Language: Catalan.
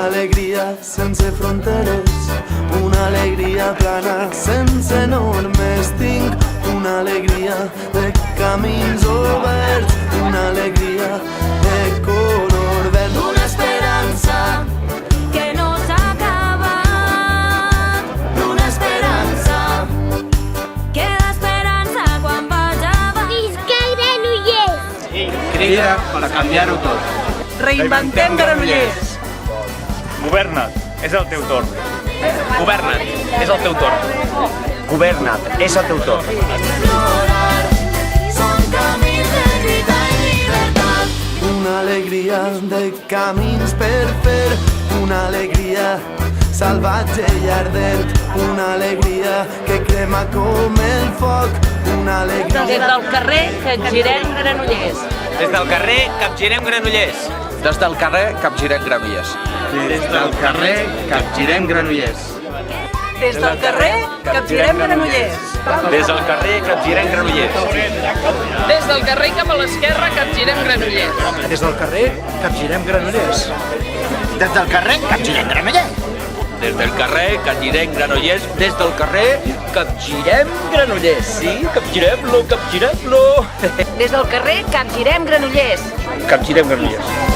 Una alegria sense fronteres, una alegria plana sense normes. Tinc una alegria de camins oberts, una alegria de color verd, una esperança que no s'acaba, una esperança. queda esperança quan vaig avall. Visca Granollers! Crida per canviar-ho tot. Reinventem Granollers! Governa't, és el teu torn. Governa't, és el teu torn. Governa't, és el teu torn. Explorar, són camins de lluita i llibertat. Una alegria de camins per fer, una alegria salvatge i ardent, una alegria que crema com el foc, una alegria... Des del carrer capgirem Granollers. Des del carrer capgirem Granollers. Des del carrer capgirem Granollers. Des del carrer capgirem Granollers. Des del carrer capgirem Granollers. Des del carrer capgirem Granollers. Des del carrer cap a l'esquerra capgirem Granollers. Des del carrer capgirem Granollers. Des del carrer capgirem Granollers. Des del carrer capgirem Granollers. Des del carrer capgirem Granollers. Sí, capgirem-lo, capgirem-lo. Des del carrer capgirem Granollers. Capgirem Granollers.